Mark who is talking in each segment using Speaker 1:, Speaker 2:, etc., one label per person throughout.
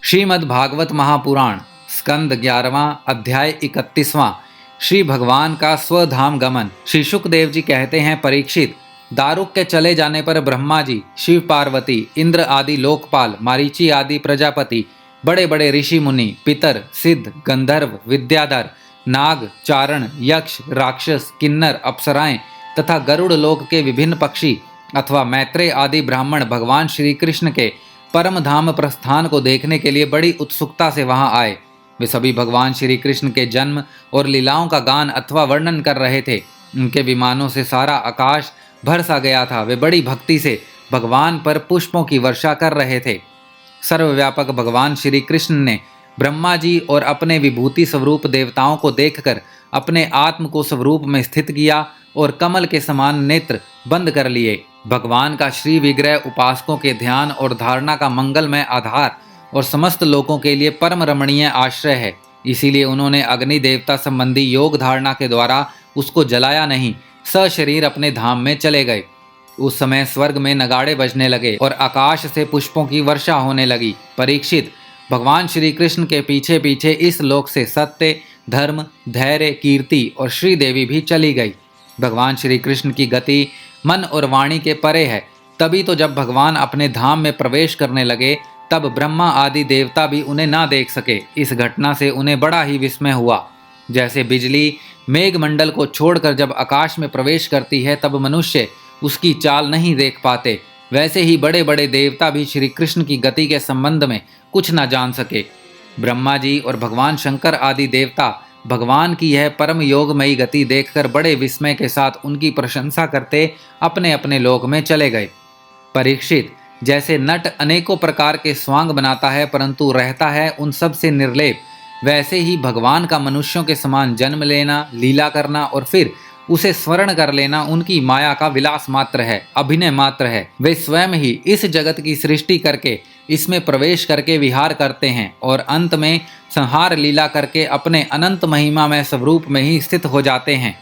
Speaker 1: श्रीमद् भागवत महापुराण स्कंद 11वां अध्याय 31वां। श्री भगवान का स्वधाम गमन। श्री शुकदेव जी कहते हैं, परीक्षित, दारुक के चले जाने पर ब्रह्मा जी, शिव पार्वती, इंद्र आदि लोकपाल, मारीची आदि प्रजापति, बड़े बड़े ऋषि मुनि, पितर, सिद्ध, गंधर्व, विद्याधर, नाग, चारण, यक्ष, राक्षस, किन्नर, अप्सराएं तथा गरुड़ लोक के विभिन्न पक्षी अथवा मैत्रेय आदि ब्राह्मण भगवान श्री कृष्ण के परम धाम प्रस्थान को देखने के लिए बड़ी उत्सुकता से वहां आए। वे सभी भगवान श्री कृष्ण के जन्म और लीलाओं का गान अथवा वर्णन कर रहे थे। उनके विमानों से सारा आकाश भर सा गया था। वे बड़ी भक्ति से भगवान पर पुष्पों की वर्षा कर रहे थे। सर्वव्यापक भगवान श्री कृष्ण ने ब्रह्मा जी और अपने विभूति स्वरूप देवताओं को देखकर अपने आत्म को स्वरूप में स्थित किया और कमल के समान नेत्र बंद कर लिए। भगवान का श्री विग्रह उपासकों के ध्यान और धारणा का मंगलमय आधार और समस्त लोगों के लिए परम रमणीय आश्रय है। इसीलिए उन्होंने अग्नि देवता संबंधी योग धारणा के द्वारा उसको जलाया नहीं, सशरीर अपने धाम में चले गए। उस समय स्वर्ग में नगाड़े बजने लगे और आकाश से पुष्पों की वर्षा होने लगी। परीक्षित, भगवान श्री कृष्ण के पीछे पीछे इस लोक से सत्य, धर्म, धैर्य, कीर्ति और श्रीदेवी भी चली गई। भगवान श्री कृष्ण की गति मन और वाणी के परे है। तभी तो जब भगवान अपने धाम में प्रवेश करने लगे तब ब्रह्मा आदि देवता भी उन्हें ना देख सके। इस घटना से उन्हें बड़ा ही विस्मय हुआ। जैसे बिजली मेघमंडल को छोड़कर जब आकाश में प्रवेश करती है तब मनुष्य उसकी चाल नहीं देख पाते, वैसे ही बड़े बड़े देवता भी श्री कृष्ण की गति के संबंध में कुछ न जान सके। ब्रह्मा जी और भगवान शंकर आदि देवता भगवान की यह परम योगमयी गति देखकर बड़े विस्मय के साथ उनकी प्रशंसा करते अपने अपने लोक में चले गए। परीक्षित, जैसे नट अनेकों प्रकार के स्वांग बनाता है परंतु रहता है उन सब से निर्लेप, वैसे ही भगवान का मनुष्यों के समान जन्म लेना, लीला करना और फिर उसे स्मरण कर लेना उनकी माया का विलास मात्र है, अभिनय मात्र है। वे स्वयं ही इस जगत की सृष्टि करके इसमें प्रवेश करके विहार करते हैं और अंत में संहार लीला करके अपने अनंत महिमा में स्वरूप में ही स्थित हो जाते हैं।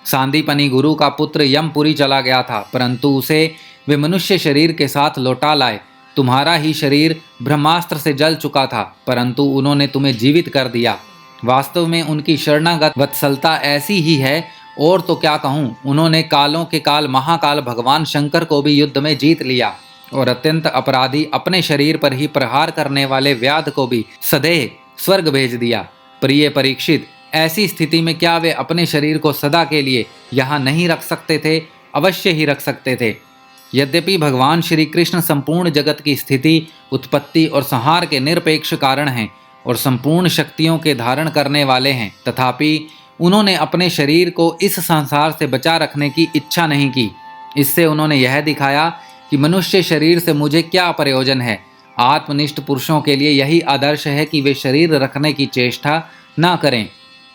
Speaker 1: सांदीपनी गुरु का पुत्र यमपुरी चला गया था परंतु उसे वे मनुष्य शरीर के साथ लौटा लाए। तुम्हारा ही शरीर ब्रह्मास्त्र से जल चुका था परंतु उन्होंने तुम्हें जीवित कर दिया। वास्तव में उनकी शरणागत वत्सलता ऐसी ही है, और तो क्या कहूँ। उन्होंने कालों के काल महाकाल भगवान शंकर को भी युद्ध में जीत लिया और अत्यंत अपराधी अपने शरीर पर ही प्रहार करने वाले व्याध को भी सदैव स्वर्ग भेज दिया। प्रिय परीक्षित, ऐसी स्थिति में क्या वे अपने शरीर को सदा के लिए यहाँ नहीं रख सकते थे? अवश्य ही रख सकते थे। यद्यपि भगवान श्री कृष्ण संपूर्ण जगत की स्थिति, उत्पत्ति और संहार के निरपेक्ष कारण हैं और संपूर्ण शक्तियों के धारण करने वाले हैं, तथापि उन्होंने अपने शरीर को इस संसार से बचा रखने की इच्छा नहीं की। इससे उन्होंने यह दिखाया कि मनुष्य शरीर से मुझे क्या प्रयोजन है। आत्मनिष्ठ पुरुषों के लिए यही आदर्श है कि वे शरीर रखने की चेष्टा ना करें।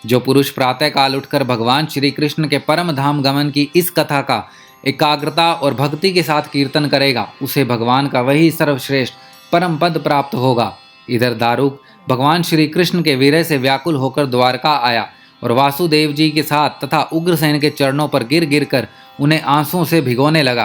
Speaker 1: जो पुरुष प्रातः काल उठकर भगवान श्री कृष्ण के परम धाम गमन की इस कथा का एकाग्रता और भक्ति के साथ कीर्तन करेगा, उसे भगवान का वही सर्वश्रेष्ठ परम पद प्राप्त होगा। इधर दारुक भगवान श्री कृष्ण के वीर्य से व्याकुल होकर द्वारका आया और वासुदेव जी के साथ तथा उग्रसेन के चरणों पर गिर गिर कर उन्हें आंसुओं से भिगोने लगा।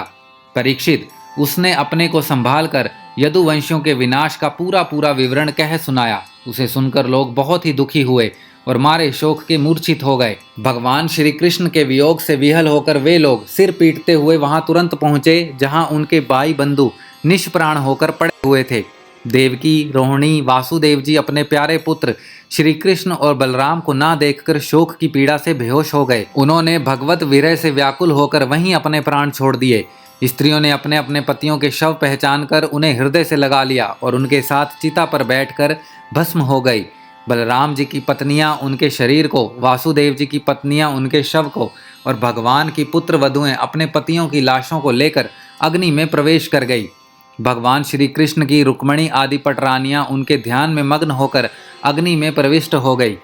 Speaker 1: परीक्षित, उसने अपने को संभाल कर यदुवंशियों के विनाश का पूरा पूरा विवरण कह सुनाया। उसे सुनकर लोग बहुत ही दुखी हुए और मारे शोक के मूर्छित हो गए। भगवान श्री कृष्ण के वियोग से विहल होकर वे लोग सिर पीटते हुए वहां तुरंत पहुंचे जहां उनके भाई बंधु निष्प्राण होकर पड़े हुए थे। देवकी, रोहिणी, वासुदेव जी अपने प्यारे पुत्र श्री कृष्ण और बलराम को ना देखकर शोक की पीड़ा से बेहोश हो गए। उन्होंने भगवत विरह से व्याकुल होकर वहीं अपने प्राण छोड़ दिए। स्त्रियों ने अपने अपने पतियों के शव पहचान कर उन्हें हृदय से लगा लिया और उनके साथ चिता पर बैठकर भस्म हो गई। बलराम जी की पत्नियां उनके शरीर को, वासुदेव जी की पत्नियां उनके शव को और भगवान की पुत्र वधुएं अपने पतियों की लाशों को लेकर अग्नि में प्रवेश कर गई। भगवान श्री कृष्ण की रुक्मणी आदि पटरानियां उनके ध्यान में मग्न होकर अग्नि में प्रविष्ट हो गई।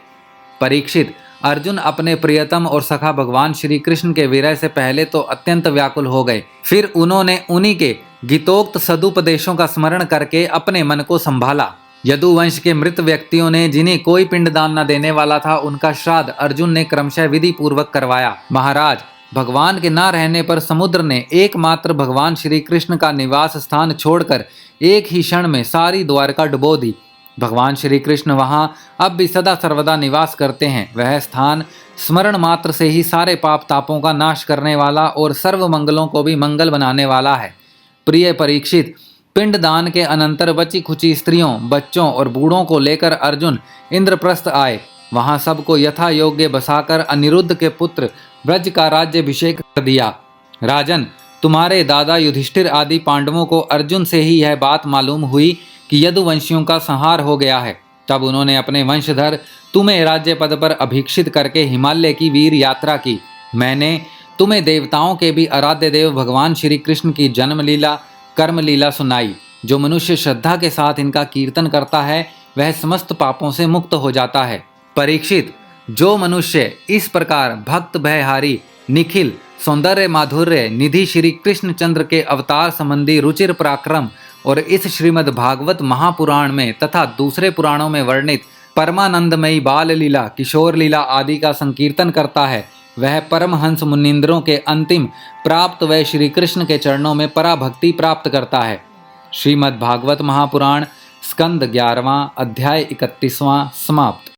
Speaker 1: परीक्षित, अर्जुन अपने प्रियतम और सखा भगवान श्री कृष्ण के विरह से पहले तो अत्यंत व्याकुल हो गए, फिर उन्होंने उन्हीं के गीतोक्त सदुपदेशों का स्मरण करके अपने मन को संभाला। यदुवंश के मृत व्यक्तियों ने जिन्हें कोई पिंडदान न देने वाला था उनका श्राद्ध अर्जुन ने क्रमशः विधि पूर्वक करवाया। महाराज, भगवान के न रहने पर समुद्र ने एकमात्र भगवान श्री कृष्ण का निवास स्थान छोड़कर एक ही क्षण में सारी द्वारका डुबो दी। भगवान श्री कृष्ण वहाँ अब भी सदा सर्वदा निवास करते हैं। वह स्थान स्मरण मात्र से ही सारे पाप तापों का नाश करने वाला और सर्व मंगलों को भी मंगल बनाने वाला है। प्रिय परीक्षित, पिंडदान के अनंतर बची खुची स्त्रियों, बच्चों और बूढ़ों को लेकर अर्जुन इंद्रप्रस्थ आए। वहां सबको यथा योग्य बसाकर अनिरुद्ध के पुत्र ब्रज का राज्याभिषेक कर दिया। राजन, तुम्हारे दादा युधिष्ठिर आदि पांडवों को अर्जुन से ही यह बात मालूम हुई कि यदुवंशियों का संहार हो गया है। तब उन्होंने अपने वंशधर तुम्हें राज्य पद पर अभिषिक्त करके हिमालय की वीर यात्रा की। मैंने तुम्हें देवताओं के भी आराध्य देव भगवान श्री कृष्ण की जन्म लीला, कर्म लीला सुनाई। जो मनुष्य श्रद्धा के साथ इनका कीर्तन करता है वह समस्त पापों से मुक्त हो जाता है। परीक्षित, जो मनुष्य इस प्रकार भक्त भयहारी, निखिल, सौंदर्य माधुर्य निधि श्री कृष्णचंद्र के अवतार संबंधी रुचिर पराक्रम और इस श्रीमद् भागवत महापुराण में तथा दूसरे पुराणों में वर्णित परमानंदमयी बाल लीला, किशोर लीला आदि का संकीर्तन करता है, वह परमहंस मुनींद्रों के अंतिम प्राप्त व श्री कृष्ण के चरणों में पराभक्ति प्राप्त करता है। श्रीमद् भागवत महापुराण स्कंद 11वां अध्याय 31वां समाप्त।